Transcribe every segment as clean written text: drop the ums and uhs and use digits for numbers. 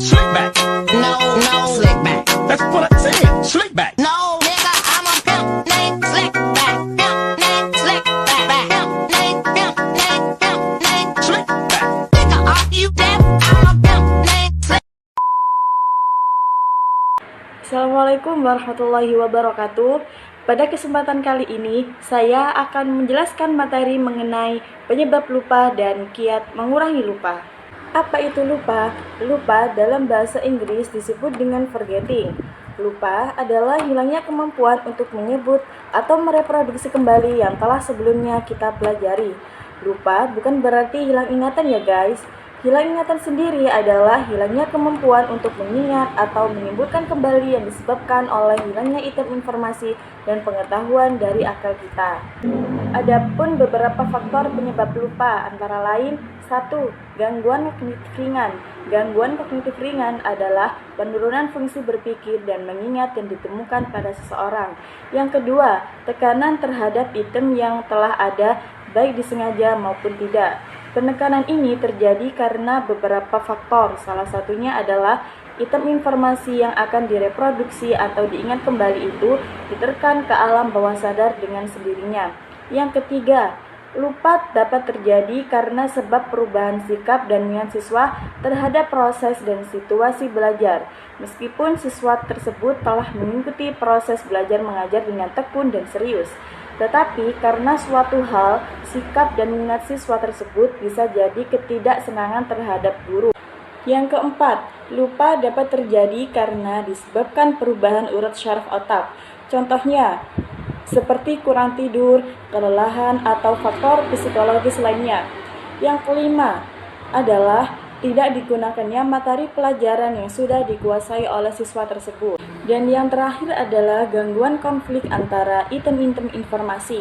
Slick back. No, no, slick back. That's what I said. Slick back. No, nigga, I'm a pimp named Slick back. Pimp named Slick back. Pimp named Slick back. Nigga, are you deaf? I'm a pimp named Slick. Assalamualaikum warahmatullahi wabarakatuh. Pada kesempatan kali ini, saya akan menjelaskan materi mengenai penyebab lupa dan kiat mengurangi lupa. Apa itu lupa? Lupa dalam bahasa Inggris disebut dengan forgetting. Lupa adalah hilangnya kemampuan untuk menyebut atau mereproduksi kembali yang telah sebelumnya kita pelajari. Lupa bukan berarti hilang ingatan ya guys. Hilang ingatan sendiri adalah hilangnya kemampuan untuk mengingat atau menyimpulkan kembali yang disebabkan oleh hilangnya item informasi dan pengetahuan dari akal kita. Adapun beberapa faktor penyebab lupa antara lain 1. Gangguan kognitif ringan. Gangguan kognitif ringan adalah penurunan fungsi berpikir dan mengingat yang ditemukan pada seseorang. Yang kedua, tekanan terhadap item yang telah ada baik disengaja maupun tidak. Penekanan ini terjadi karena beberapa faktor, salah satunya adalah item informasi yang akan direproduksi atau diingat kembali itu diterkan ke alam bawah sadar dengan sendirinya. Yang ketiga, lupa dapat terjadi karena sebab perubahan sikap dan minat siswa terhadap proses dan situasi belajar. Meskipun siswa tersebut telah mengikuti proses belajar mengajar dengan tekun dan serius, tetapi karena suatu hal, sikap dan minat siswa tersebut bisa jadi ketidaksenangan terhadap guru. Yang keempat, lupa dapat terjadi karena disebabkan perubahan urat syaraf otak. Contohnya, seperti kurang tidur, kelelahan, atau faktor psikologis lainnya. Yang kelima adalah tidak digunakannya materi pelajaran yang sudah dikuasai oleh siswa tersebut. Dan yang terakhir adalah gangguan konflik antara item-item informasi.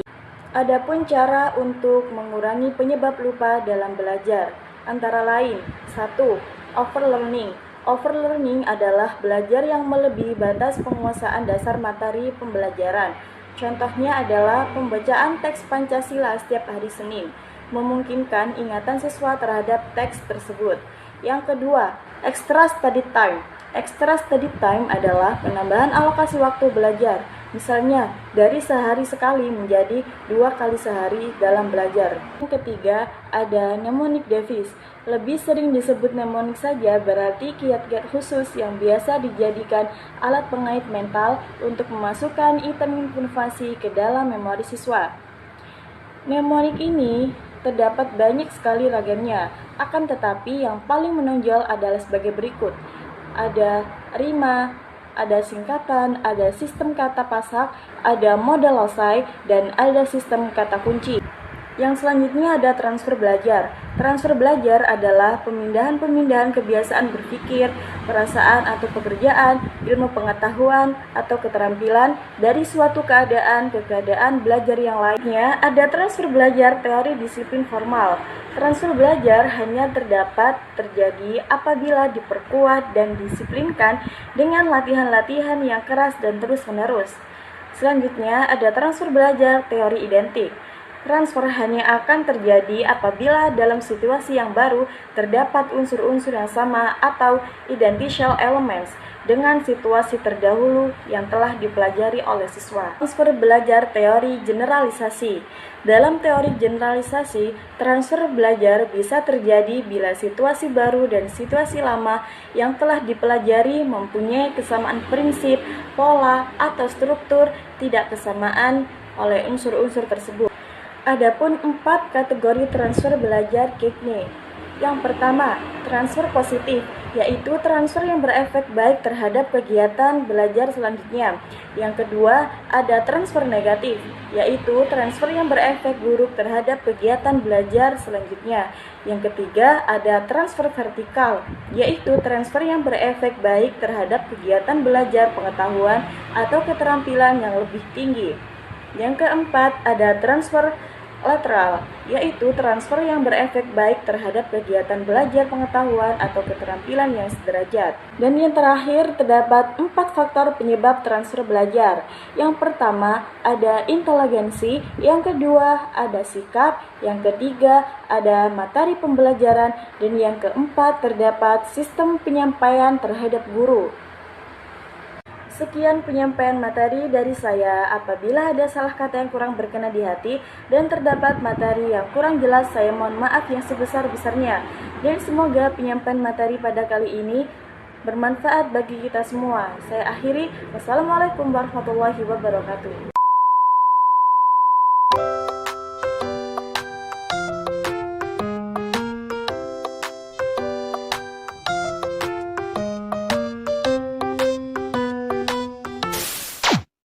Adapun cara untuk mengurangi penyebab lupa dalam belajar, antara lain 1. Overlearning. Overlearning adalah belajar yang melebihi batas penguasaan dasar materi pembelajaran. Contohnya adalah pembacaan teks Pancasila setiap hari Senin, memungkinkan ingatan siswa terhadap teks tersebut. Yang kedua, extra study time. Extra study time adalah penambahan alokasi waktu belajar. Misalnya, dari sehari sekali menjadi 2 kali sehari dalam belajar. Yang ketiga, ada mnemonic device. Lebih sering disebut mnemonic saja berarti kiat-kiat khusus yang biasa dijadikan alat pengait mental untuk memasukkan item informasi ke dalam memori siswa. Mnemonic ini terdapat banyak sekali ragamnya, akan tetapi yang paling menonjol adalah sebagai berikut. Ada rima, ada singkatan, ada sistem kata pasak, ada model losai, dan ada sistem kata kunci. Yang selanjutnya ada transfer belajar. Transfer belajar adalah pemindahan kebiasaan berpikir, perasaan atau pekerjaan, ilmu pengetahuan atau keterampilan dari suatu keadaan ke keadaan belajar yang lainnya. Ada transfer belajar teori disiplin formal. Transfer belajar hanya dapat terjadi apabila diperkuat dan disiplinkan dengan latihan-latihan yang keras dan terus-menerus. Selanjutnya ada transfer belajar teori identik. Transfer hanya akan terjadi apabila dalam situasi yang baru terdapat unsur-unsur yang sama atau identical elements dengan situasi terdahulu yang telah dipelajari oleh siswa. Transfer belajar teori generalisasi. Dalam teori generalisasi, transfer belajar bisa terjadi bila situasi baru dan situasi lama yang telah dipelajari mempunyai kesamaan prinsip, pola, atau struktur, tidak kesamaan oleh unsur-unsur tersebut. Adapun 4 kategori transfer belajar Kigner. Yang pertama, transfer positif, yaitu transfer yang berefek baik terhadap kegiatan belajar selanjutnya. Yang kedua, ada transfer negatif, yaitu transfer yang berefek buruk terhadap kegiatan belajar selanjutnya. Yang ketiga, ada transfer vertikal, yaitu transfer yang berefek baik terhadap kegiatan belajar pengetahuan atau keterampilan yang lebih tinggi. Yang keempat, ada transfer Lateral, yaitu transfer yang berefek baik terhadap kegiatan belajar pengetahuan atau keterampilan yang sederajat. Dan yang terakhir, terdapat 4 faktor penyebab transfer belajar. Yang pertama, ada inteligensi, yang kedua, ada sikap, yang ketiga, ada materi pembelajaran, dan yang keempat, terdapat sistem penyampaian terhadap guru. Sekian penyampaian materi dari saya. Apabila ada salah kata yang kurang berkenan di hati dan terdapat materi yang kurang jelas, saya mohon maaf yang sebesar-besarnya. Dan semoga penyampaian materi pada kali ini bermanfaat bagi kita semua. Saya akhiri. Wassalamualaikum warahmatullahi wabarakatuh.